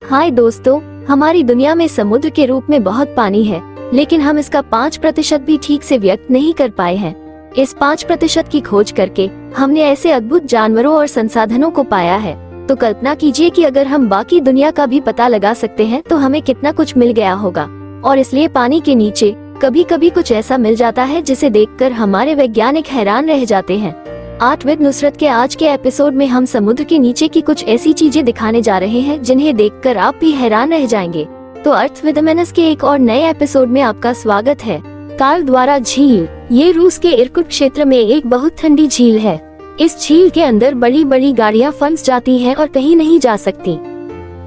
हाय दोस्तों, हमारी दुनिया में समुद्र के रूप में बहुत पानी है, लेकिन हम इसका 5% भी ठीक से व्यक्त नहीं कर पाए हैं। इस 5% की खोज करके हमने ऐसे अद्भुत जानवरों और संसाधनों को पाया है। तो कल्पना कीजिए कि अगर हम बाकी दुनिया का भी पता लगा सकते हैं तो हमें कितना कुछ मिल गया होगा। और इसलिए पानी के नीचे कभी कभी कुछ ऐसा मिल जाता है जिसे देखकर हमारे वैज्ञानिक हैरान रह जाते हैं। आर्ट विद नुसरत के आज के एपिसोड में हम समुद्र के नीचे की कुछ ऐसी चीजें दिखाने जा रहे हैं जिन्हें देखकर आप भी हैरान रह जाएंगे। तो अर्थ विद मेनस के एक और नए एपिसोड में आपका स्वागत है। काल द्वारा झील, ये रूस के इरकुट क्षेत्र में एक बहुत ठंडी झील है। इस झील के अंदर बड़ी बड़ी गाड़ियां फंस जाती हैं और कहीं नहीं जा सकती।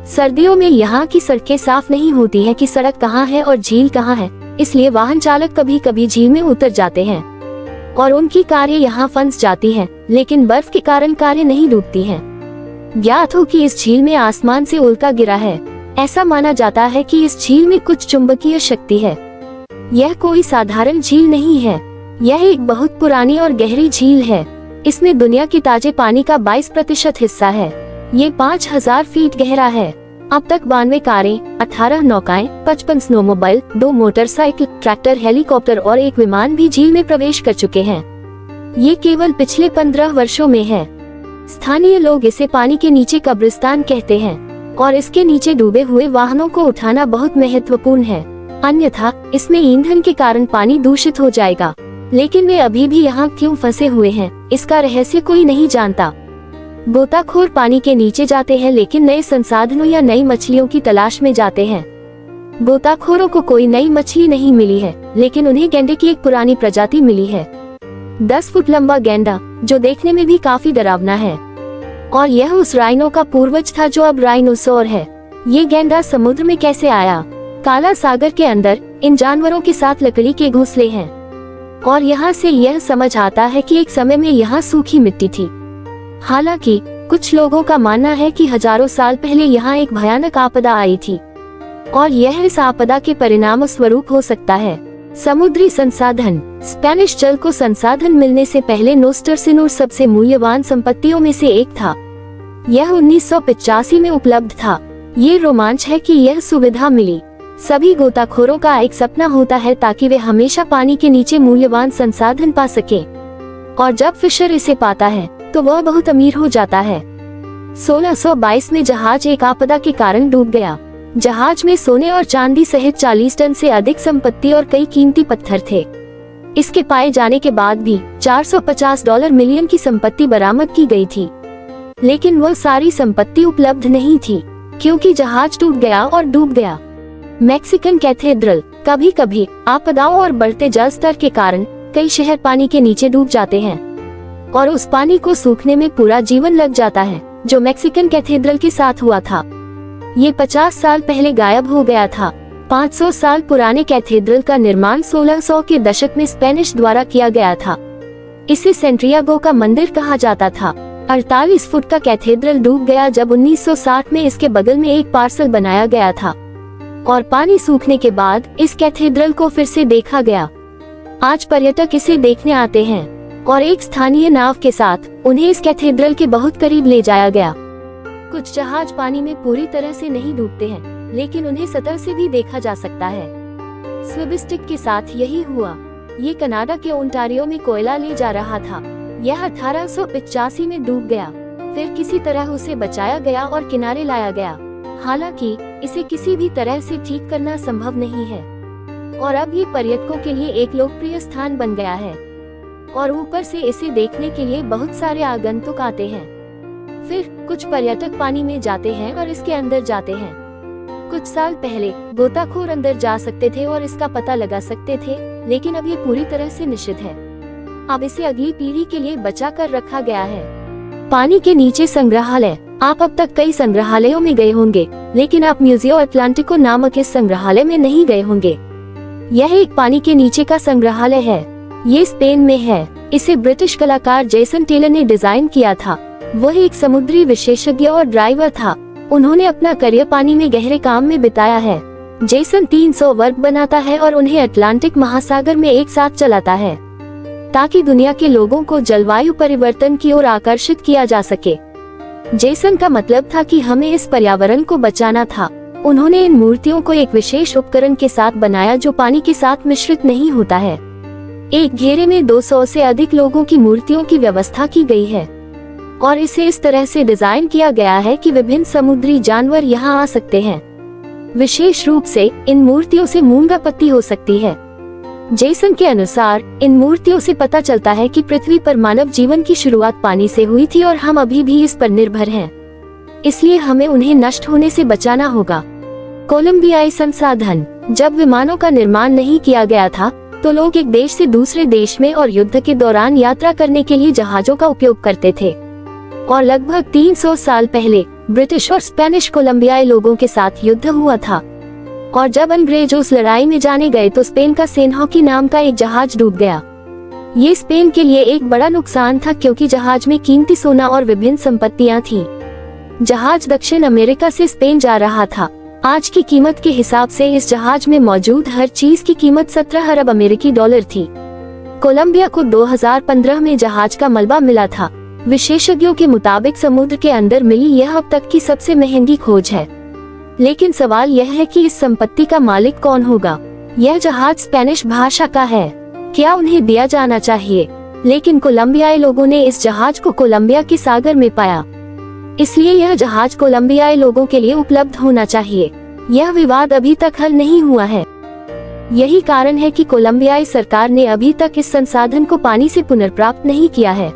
सर्दियों में यहाँ की सड़कें साफ नहीं होती हैं कि सड़क कहाँ है और झील कहाँ है, इसलिए वाहन चालक कभी कभी झील में उतर जाते हैं और उनकी कारें यहाँ फंस जाती हैं, लेकिन बर्फ के कारण कारें नहीं डूबती हैं। ज्ञात हो कि इस झील में आसमान से उल्का गिरा है। ऐसा माना जाता है कि इस झील में कुछ चुंबकीय शक्ति है। यह कोई साधारण झील नहीं है, यह एक बहुत पुरानी और गहरी झील है। इसमें दुनिया के ताजे पानी का 22% हिस्सा है। ये 5000 फीट गहरा है। अब तक 92 कारें, 18 नौकाएं, 55 स्नोमोबाइल, 2 मोटरसाइकिल, ट्रैक्टर, हेलीकॉप्टर और एक विमान भी झील में प्रवेश कर चुके हैं। ये केवल पिछले 15 वर्षों में है। स्थानीय लोग इसे पानी के नीचे कब्रिस्तान कहते हैं और इसके नीचे डूबे हुए वाहनों को उठाना बहुत महत्वपूर्ण है, अन्यथा इसमें ईंधन के कारण पानी दूषित हो जाएगा। लेकिन वे अभी भी यहाँ क्यों फंसे हुए हैं, इसका रहस्य कोई नहीं जानता। गोताखोर पानी के नीचे जाते हैं लेकिन नए संसाधनों या नई मछलियों की तलाश में जाते हैं। गोताखोरों को कोई नई मछली नहीं मिली है, लेकिन उन्हें गैंडे की एक पुरानी प्रजाति मिली है। 10 फुट लंबा गैंडा, जो देखने में भी काफी डरावना है। और यह उस राइनो का पूर्वज था जो अब राइनोसोर है। ये गैंडा समुद्र में कैसे आया? काला सागर के अंदर इन जानवरों के साथ लकड़ी के घोंसले हैं और यहाँ से यह समझ आता है कि एक समय में यहाँ सूखी मिट्टी थी। हालांकि कुछ लोगों का मानना है कि हजारों साल पहले यहाँ एक भयानक आपदा आई थी और यह इस आपदा के परिणाम स्वरूप हो सकता है। समुद्री संसाधन। स्पेनिश जल को संसाधन मिलने से पहले नोस्टर सिनोर सबसे मूल्यवान संपत्तियों में से एक था। यह 1985 में उपलब्ध था। ये रोमांच है कि यह सुविधा मिली। सभी गोताखोरों का एक सपना होता है ताकि वे हमेशा पानी के नीचे मूल्यवान संसाधन पा सके, और जब फिशर इसे पाता है तो वह बहुत अमीर हो जाता है। 1622 में जहाज एक आपदा के कारण डूब गया। जहाज में सोने और चांदी सहित 40 टन से अधिक संपत्ति और कई कीमती पत्थर थे। इसके पाए जाने के बाद भी $450 मिलियन की संपत्ति बरामद की गई थी, लेकिन वह सारी संपत्ति उपलब्ध नहीं थी क्योंकि जहाज टूट गया और डूब गया। Mexican cathedral. कभी कभी आपदाओं और बढ़ते जल स्तर के कारण कई शहर पानी के नीचे डूब जाते हैं और उस पानी को सूखने में पूरा जीवन लग जाता है, जो मैक्सिकन कैथेड्रल के साथ हुआ था। ये 50 साल पहले गायब हो गया था। 500 साल पुराने कैथेड्रल का निर्माण 1600 के दशक में स्पेनिश द्वारा किया गया था। इसे सेंट्रियागो का मंदिर कहा जाता था। 48 फुट का कैथेड्रल डूब गया जब 1960 में इसके बगल में एक पार्सल बनाया गया था और पानी सूखने के बाद इस कैथेड्रल को फिर से देखा गया। आज पर्यटक इसे देखने आते हैं और एक स्थानीय नाव के साथ उन्हें इस कैथेड्रल के बहुत करीब ले जाया गया। कुछ जहाज पानी में पूरी तरह से नहीं डूबते हैं, लेकिन उन्हें सतह से भी देखा जा सकता है। स्विबिस्टिक के साथ यही हुआ। ये कनाडा के ओंटारियो में कोयला ले जा रहा था। यह 1885 में डूब गया, फिर किसी तरह उसे बचाया गया और किनारे लाया गया। हालांकि इसे किसी भी तरह से ठीक करना संभव नहीं है और अब ये पर्यटकों के लिए एक लोकप्रिय स्थान बन गया है और ऊपर से इसे देखने के लिए बहुत सारे आगंतुक आते हैं। फिर कुछ पर्यटक पानी में जाते हैं और इसके अंदर जाते हैं। कुछ साल पहले गोताखोर अंदर जा सकते थे और इसका पता लगा सकते थे, लेकिन अब ये पूरी तरह से निषिद्ध है। अब इसे अगली पीढ़ी के लिए बचा कर रखा गया है। पानी के नीचे संग्रहालय। आप अब तक कई संग्रहालयों में गए होंगे, लेकिन आप म्यूजियो अटलांटिको नामक इस संग्रहालय में नहीं गए होंगे। यह एक पानी के नीचे का संग्रहालय है। ये स्पेन में है। इसे ब्रिटिश कलाकार जेसन टेलर ने डिजाइन किया था। वह एक समुद्री विशेषज्ञ और ड्राइवर था। उन्होंने अपना करियर पानी में गहरे काम में बिताया है। जेसन 300 वर्ग बनाता है और उन्हें अटलांटिक महासागर में एक साथ चलाता है ताकि दुनिया के लोगों को जलवायु परिवर्तन की ओर आकर्षित किया जा सके। जेसन का मतलब था कि हमें इस पर्यावरण को बचाना था। उन्होंने इन मूर्तियों को एक विशेष उपकरण के साथ बनाया जो पानी के साथ मिश्रित नहीं होता है। एक घेरे में 200 से अधिक लोगों की मूर्तियों की व्यवस्था की गई है और इसे इस तरह से डिजाइन किया गया है कि विभिन्न समुद्री जानवर यहाँ आ सकते हैं। विशेष रूप से इन मूर्तियों से मूंगा पत्ती हो सकती है। जेसन के अनुसार इन मूर्तियों से पता चलता है कि पृथ्वी पर मानव जीवन की शुरुआत पानी से हुई थी और हम अभी भी इस पर निर्भर हैं। इसलिए हमें उन्हें नष्ट होने से बचाना होगा। कोलंबियाई संसाधन। जब विमानों का निर्माण नहीं किया गया था तो लोग एक देश से दूसरे देश में और युद्ध के दौरान यात्रा करने के लिए जहाजों का उपयोग करते थे और लगभग 300 साल पहले ब्रिटिश और स्पेनिश कोलंबियाई लोगों के साथ युद्ध हुआ था और जब अंग्रेज उस लड़ाई में जाने गए तो स्पेन का सेनहॉकी नाम का एक जहाज डूब गया। ये स्पेन के लिए एक बड़ा नुकसान था क्योंकि जहाज में कीमती सोना और विभिन्न संपत्तियां थीं। जहाज दक्षिण अमेरिका से स्पेन जा रहा था। आज की कीमत के हिसाब से इस जहाज में मौजूद हर चीज की कीमत 17 अरब अमेरिकी डॉलर थी। कोलंबिया को 2015 में जहाज का मलबा मिला था। विशेषज्ञों के मुताबिक समुद्र के अंदर मिली यह अब तक की सबसे महंगी खोज है। लेकिन सवाल यह है कि इस संपत्ति का मालिक कौन होगा। यह जहाज स्पेनिश भाषा का है। क्या उन्हें दिया जाना चाहिए? लेकिन कोलंबियाई लोगों ने इस जहाज को कोलंबिया के सागर में पाया, इसलिए यह जहाज कोलंबियाई लोगों के लिए उपलब्ध होना चाहिए। यह विवाद अभी तक हल नहीं हुआ है। यही कारण है कि कोलंबियाई सरकार ने अभी तक इस संसाधन को पानी से पुनर्प्राप्त नहीं किया है।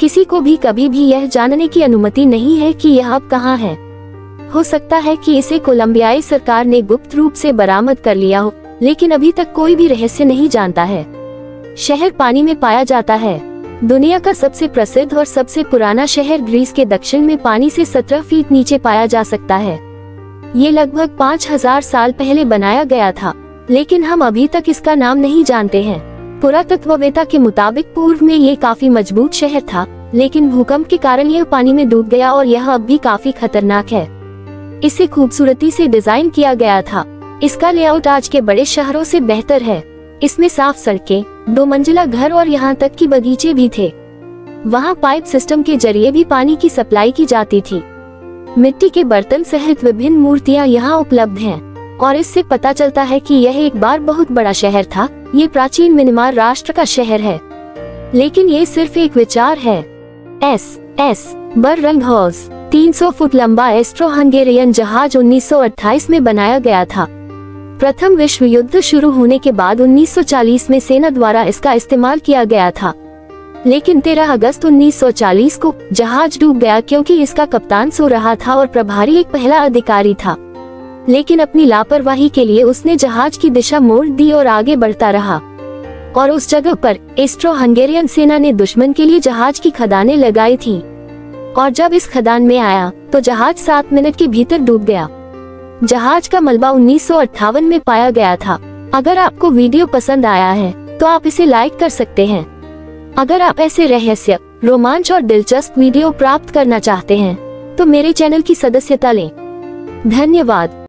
किसी को भी कभी भी यह जानने की अनुमति नहीं है कि यह अब कहाँ है। हो सकता है कि इसे कोलंबियाई सरकार ने गुप्त रूप से बरामद कर लिया हो, लेकिन अभी तक कोई भी रहस्य नहीं जानता है। शहर पानी में पाया जाता है। दुनिया का सबसे प्रसिद्ध और सबसे पुराना शहर ग्रीस के दक्षिण में पानी से 17 फीट नीचे पाया जा सकता है। ये लगभग 5000 साल पहले बनाया गया था, लेकिन हम अभी तक इसका नाम नहीं जानते हैं। पुरातत्ववेत्ता के मुताबिक पूर्व में ये काफी मजबूत शहर था, लेकिन भूकंप के कारण यह पानी में डूब गया और यह अब भी काफी खतरनाक है। इसे खूबसूरती से डिजाइन किया गया था। इसका लेआउट आज के बड़े शहरों से बेहतर है। इसमें साफ सड़कें, 2 मंजिला घर और यहाँ तक कि बगीचे भी थे। वहाँ पाइप सिस्टम के जरिए भी पानी की सप्लाई की जाती थी। मिट्टी के बर्तन सहित विभिन्न मूर्तियाँ यहाँ उपलब्ध हैं और इससे पता चलता है कि यह एक बार बहुत बड़ा शहर था। ये प्राचीन म्यांमार राष्ट्र का शहर है, लेकिन ये सिर्फ एक विचार है। एस बररंगहाउस 300 फुट लंबा एस्ट्रो हंगेरियन जहाज 1928 में बनाया गया था। प्रथम विश्व युद्ध शुरू होने के बाद 1940 में सेना द्वारा इसका इस्तेमाल किया गया था, लेकिन 13 अगस्त 1940 को जहाज डूब गया क्योंकि इसका कप्तान सो रहा था और प्रभारी एक पहला अधिकारी था। लेकिन अपनी लापरवाही के लिए उसने जहाज की दिशा मोड़ दी और आगे बढ़ता रहा और उस जगह पर एस्ट्रो हंगेरियन सेना ने दुश्मन के लिए जहाज की खदानें लगाई थी और जब इस खदान में आया तो जहाज 7 मिनट के भीतर डूब गया। जहाज का मलबा 1958 में पाया गया था। अगर आपको वीडियो पसंद आया है तो आप इसे लाइक कर सकते हैं। अगर आप ऐसे रहस्य, रोमांच और दिलचस्प वीडियो प्राप्त करना चाहते हैं तो मेरे चैनल की सदस्यता लें। धन्यवाद।